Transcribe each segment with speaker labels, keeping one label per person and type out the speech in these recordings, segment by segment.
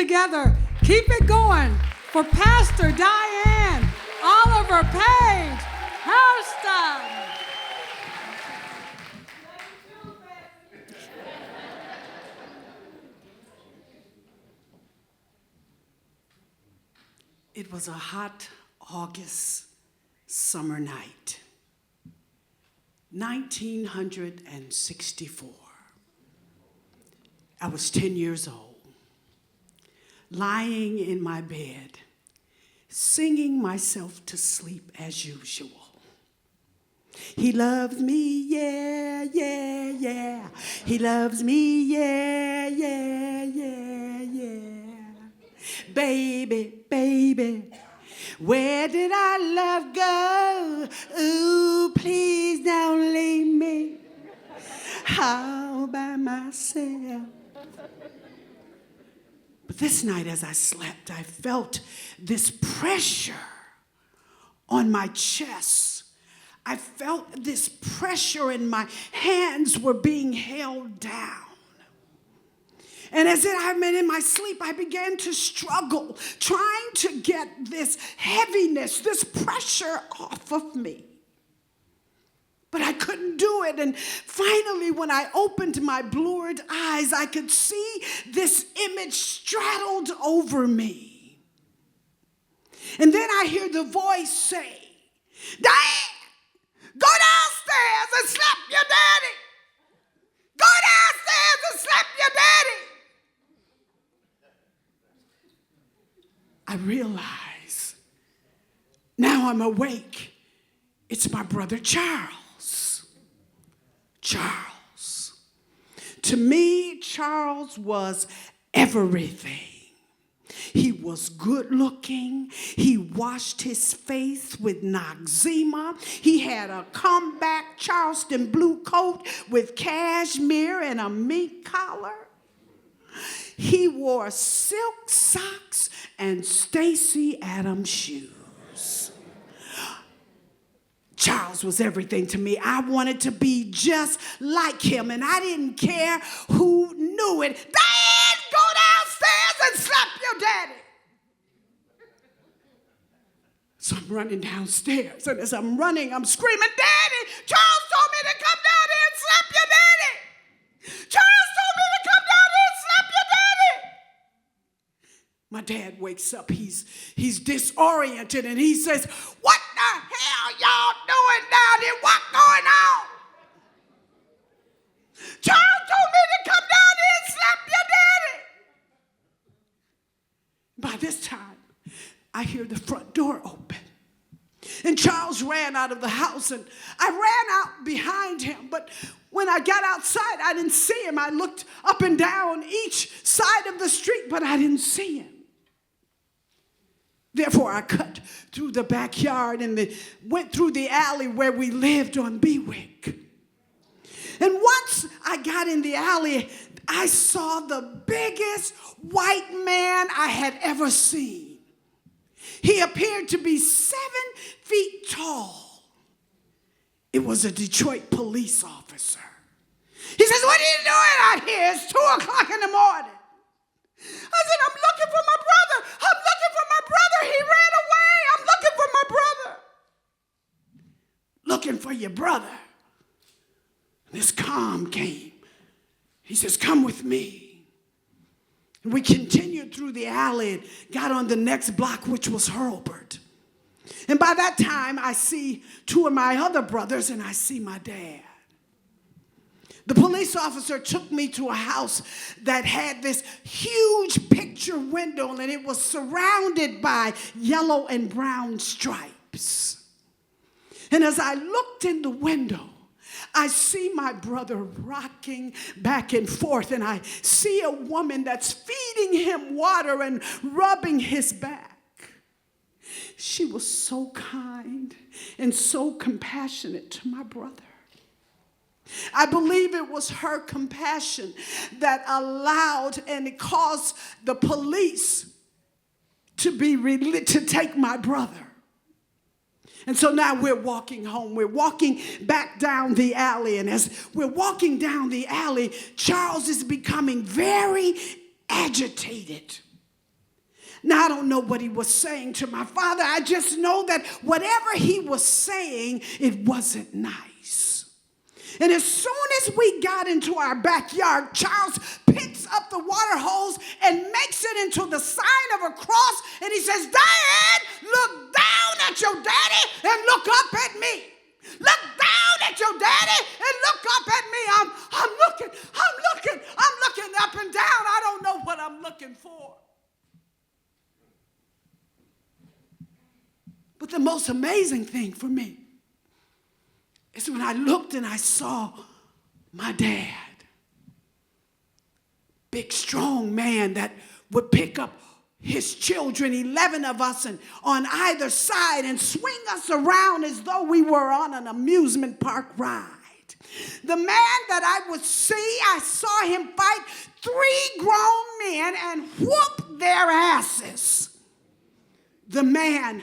Speaker 1: together. Keep it going for Pastor Diane, Oliver Page, Hairston. It was a hot August summer night, 1964. I was 10 years old, lying in my bed, singing myself to sleep as usual. He loves me, yeah, yeah, yeah. He loves me, yeah, yeah, yeah, yeah. Baby, baby, where did our love go? Ooh, please don't leave me all by myself. But this night as I slept, I felt this pressure on my chest. I felt this pressure and my hands were being held down. And as I'm in my sleep, I began to struggle, trying to get this heaviness, this pressure off of me. But I couldn't do it. And finally, when I opened my blurred eyes, I could see this image straddled over me. And then I hear the voice say, Diane, go downstairs and slap your daddy. Go downstairs and slap your daddy. I realize now I'm awake. It's my brother Charles. Charles. To me, Charles was everything. He was good looking. He washed his face with Noxzema. He had a comeback Charleston blue coat with cashmere and a mink collar. He wore silk socks and Stacey Adams shoes. Charles was everything to me. I wanted to be just like him, and I didn't care who knew it. Diane, go downstairs and slap your daddy. So I'm running downstairs, and as I'm running, I'm screaming, Daddy, Charles told me to come down here and slap your daddy. Charles told me to come down here and slap your daddy. My dad wakes up. He's disoriented, and he says, what the hell y'all doing down here? What's going on? Charles told me to come down here and slap your daddy. By this time, I hear the front door open. And Charles ran out of the house, and I ran out behind him. But when I got outside, I didn't see him. I looked up and down each side of the street, but I didn't see him. Therefore, I cut through the backyard and went through the alley where we lived on Bewick. And once I got in the alley, I saw the biggest white man I had ever seen. He appeared to be 7 feet tall. It was a Detroit police officer. He says, what are you doing out here? It's 2 o'clock in the morning. I said, I'm looking for my brother. I'm looking for my brother. He ran away. I'm looking for my brother. Looking for your brother. This calm came. He says, come with me. And we continued through the alley and got on the next block, which was Hurlburt. And by that time, I see 2 of my other brothers, and I see my dad. The police officer took me to a house that had this huge picture window, and it was surrounded by yellow and brown stripes. And as I looked in the window, I see my brother rocking back and forth, and I see a woman that's feeding him water and rubbing his back. She was so kind and so compassionate to my brother. I believe it was her compassion that allowed and it caused the police to take my brother. And so now we're walking home. We're walking back down the alley. And as we're walking down the alley, Charles is becoming very agitated. Now, I don't know what he was saying to my father. I just know that whatever he was saying, it wasn't nice. And as soon as we got into our backyard, Charles picks up the water hose and makes it into the sign of a cross. And he says, Diane, look down at your daddy and look up at me. Look down at your daddy and look up at me. I'm looking up and down. I don't know what I'm looking for. But the most amazing thing for me is when I looked and I saw my dad. Big, strong man that would pick up his children, 11 of us, and on either side and swing us around as though we were on an amusement park ride. The man that I would see, I saw him fight 3 grown men and whoop their asses. The man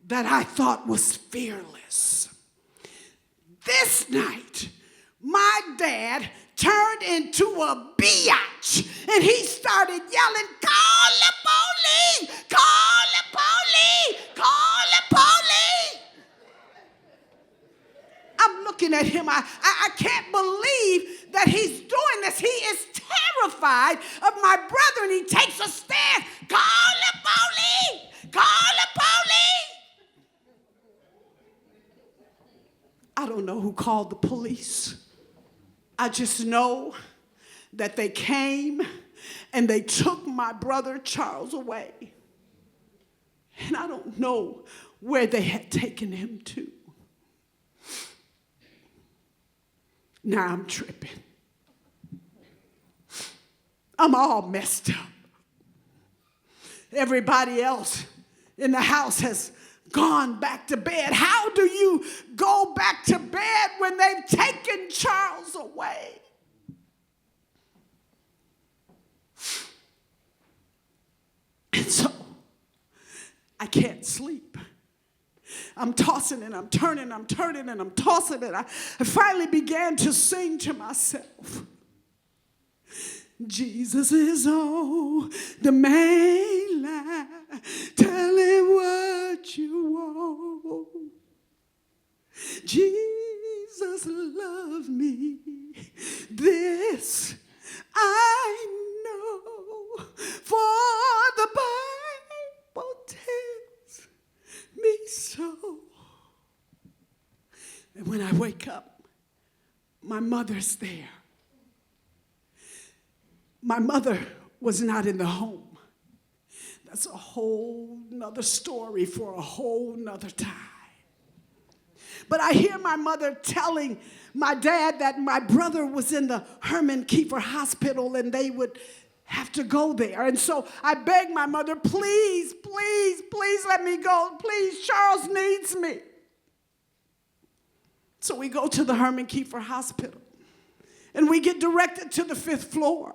Speaker 1: that I thought was fearless. This night, my dad turned into a biatch and he started yelling, call the police, call the police, call the police. I'm looking at him. I can't believe that he's doing this. He is terrified of my brother and he takes a stand. Call the police, call the police. I don't know who called the police. I just know that they came and they took my brother Charles away. And I don't know where they had taken him to. Now I'm tripping. I'm all messed up. Everybody else in the house has gone back to bed. How do you go back to bed when they've taken Charles away? And so I can't sleep. I'm tossing and I'm turning, I'm turning and I'm tossing and I finally began to sing to myself. Jesus is on the main line. Tell him what you want. Jesus loves me. This I know. For the Bible tells me so. And when I wake up, my mother's there. My mother was not in the home. That's a whole nother story for a whole nother time. But I hear my mother telling my dad that my brother was in the Herman Kiefer Hospital and they would have to go there. And so I begged my mother, please, please, please let me go. Please, Charles needs me. So we go to the Herman Kiefer Hospital and we get directed to the 5th floor.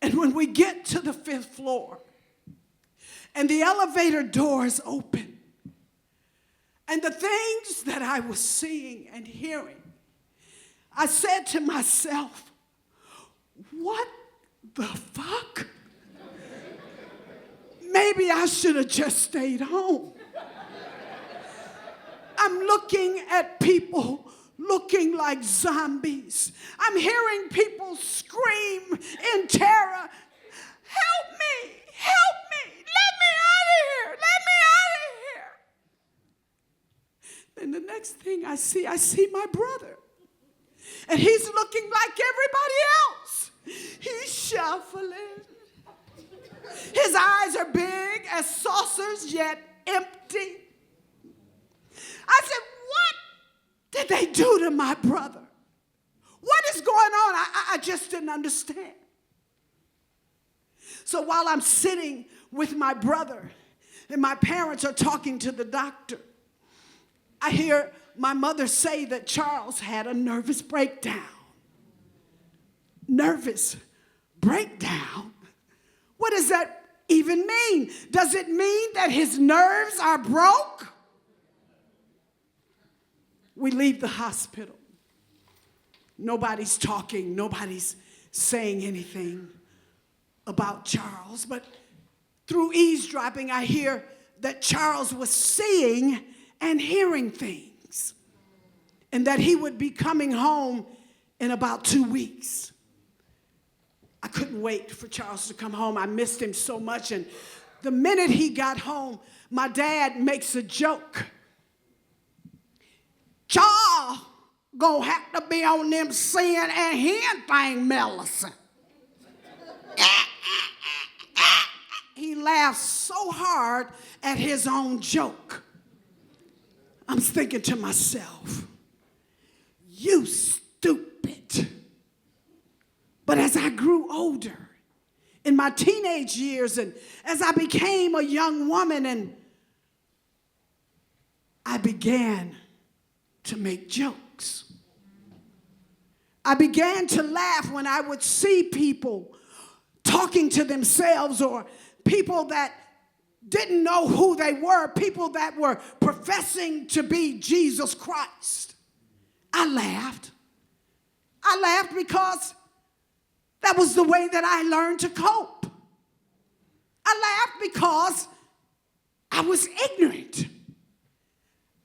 Speaker 1: And when we get to the 5th floor and the elevator doors open and the things that I was seeing and hearing, I said to myself, what the fuck? Maybe I should have just stayed home. I'm looking at people looking like zombies. I'm hearing people scream in terror, help me, let me out of here, let me out of here. And the next thing I see my brother. And he's looking like everybody else. He's shuffling. His eyes are big as saucers, yet empty. I said, what did they do to my brother? What is going on? I just didn't understand. So while I'm sitting with my brother and my parents are talking to the doctor, I hear my mother say that Charles had a nervous breakdown. Nervous breakdown? What does that even mean? Does it mean that his nerves are broke? We leave the hospital. Nobody's talking. Nobody's saying anything about Charles. But through eavesdropping, I hear that Charles was seeing and hearing things, and that he would be coming home in about 2 weeks. I couldn't wait for Charles to come home. I missed him so much. And the minute he got home, my dad makes a joke. Charles gonna have to be on them seeing and hearing thing, Melissa. He laughed so hard at his own joke. I'm thinking to myself, you stupid. But as I grew older, in my teenage years, and as I became a young woman, and I began to make jokes. I began to laugh when I would see people talking to themselves, or people that didn't know who they were, people that were professing to be Jesus Christ. I laughed. I laughed because that was the way that I learned to cope. I laughed because I was ignorant.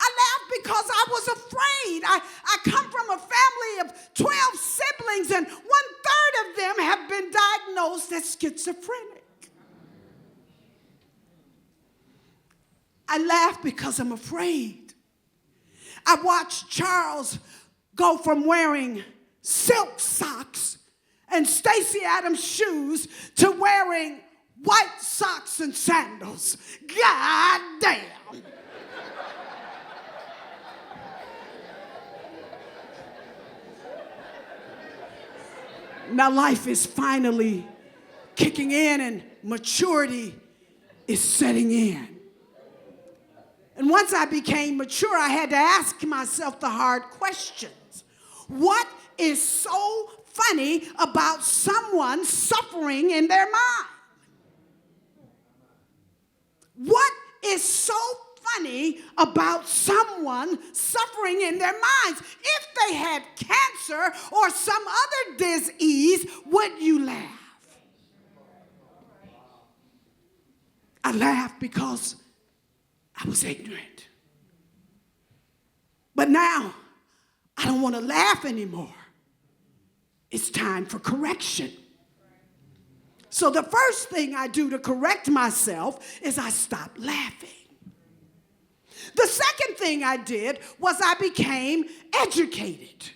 Speaker 1: I laughed because I was afraid. I come from a family of 12 siblings, and 1/3 of them have been diagnosed as schizophrenic. I laugh because I'm afraid. I watched Charles go from wearing silk socks and Stacey Adams shoes to wearing white socks and sandals. God damn. Now life is finally kicking in and maturity is setting in. And once I became mature, I had to ask myself the hard questions. What is so funny about someone suffering in their mind? What is so funny about someone suffering in their minds? If they had cancer or some other disease, would you laugh? I laughed because I was ignorant. But now, I don't want to laugh anymore. It's time for correction. So the first thing I do to correct myself is I stop laughing. The second thing I did was I became educated.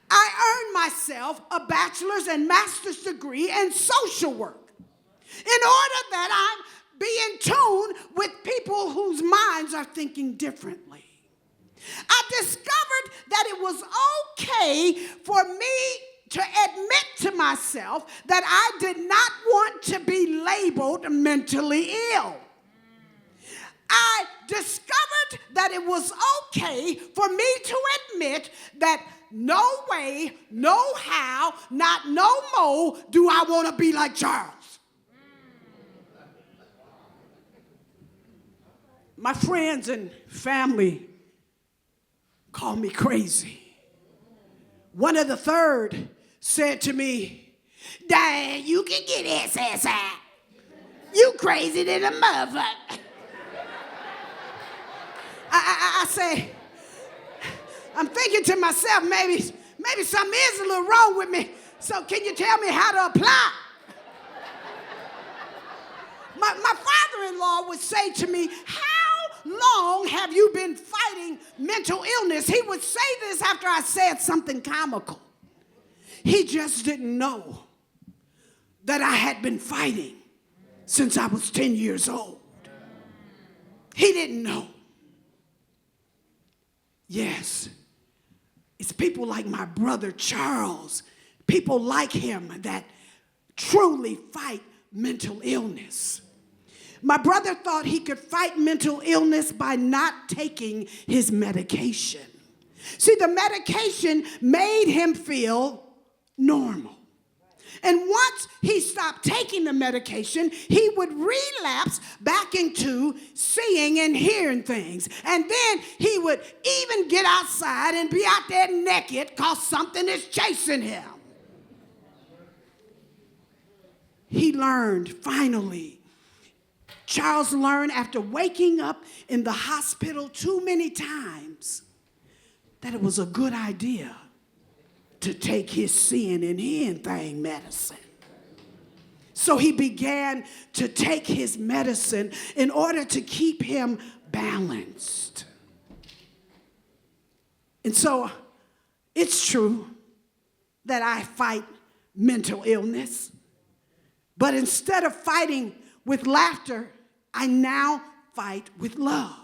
Speaker 1: I earned myself a bachelor's and master's degree in social work in order that I be in tune with people whose minds are thinking differently. I discovered that it was okay for me to admit to myself that I did not want to be labeled mentally ill. I discovered that it was okay for me to admit that no way, no how, not no more do I want to be like Charles. My friends and family call me crazy. One of the third said to me, Diane, you can get SSI. You crazy than a motherfucker. I say, I'm thinking to myself, maybe something is a little wrong with me. So can you tell me how to apply? My father-in-law would say to me, how long have you been fighting mental illness? He would say this after I said something comical. He just didn't know that I had been fighting since I was 10 years old. He didn't know. Yes, it's people like my brother Charles, people like him that truly fight mental illness. My brother thought he could fight mental illness by not taking his medication. See, the medication made him feel normal. And once he stopped taking the medication, he would relapse back into seeing and hearing things. And then he would even get outside and be out there naked because something is chasing him. He learned finally Charles learned after waking up in the hospital too many times that it was a good idea to take his sin and hen thing medicine. So he began to take his medicine in order to keep him balanced. And so it's true that I fight mental illness, but instead of fighting with laughter, I now fight with love.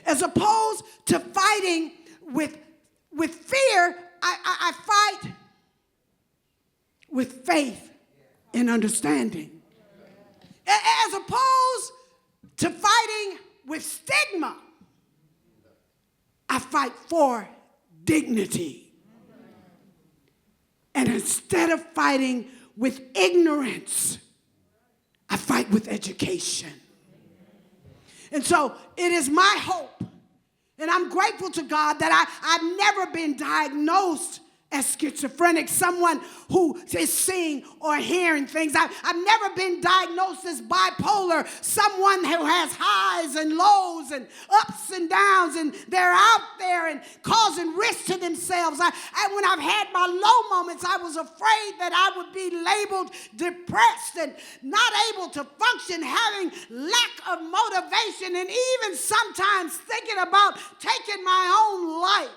Speaker 1: As opposed to fighting with fear, I fight with faith and understanding. As opposed to fighting with stigma, I fight for dignity. And instead of fighting with ignorance, I fight with education. And so it is my hope, and I'm grateful to God that I've never been diagnosed as schizophrenic, someone who is seeing or hearing things. I've never been diagnosed as bipolar, someone who has highs and lows and ups and downs, and they're out there and causing risk to themselves. When I've had my low moments, I was afraid that I would be labeled depressed and not able to function, having lack of motivation, and even sometimes thinking about taking my own life.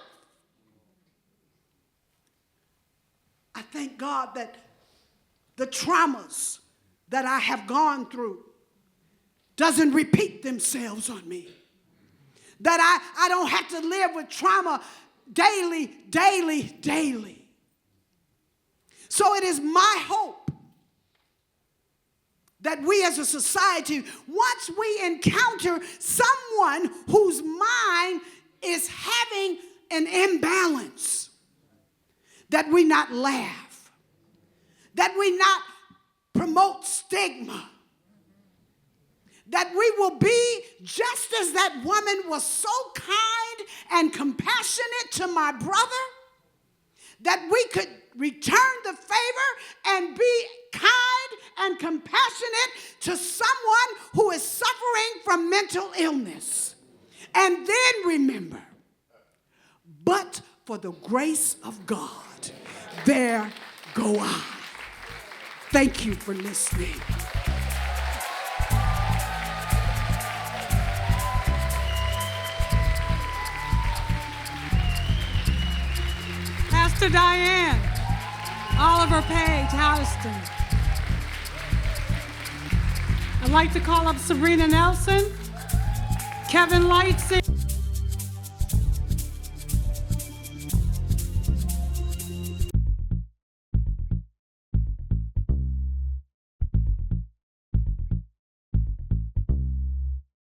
Speaker 1: I thank God that the traumas that I have gone through doesn't repeat themselves on me. That I don't have to live with trauma daily. So it is my hope that we as a society, once we encounter someone whose mind is having an imbalance, that we not laugh, that we not promote stigma, that we will be just as that woman was so kind and compassionate to my brother, that we could return the favor and be kind and compassionate to someone who is suffering from mental illness. And then remember, but for the grace of God, there go I. Thank you for listening.
Speaker 2: Pastor Diane, Oliver Page, Hairston. I'd like to call up Sabrina Nelson, Kevin Lightsey.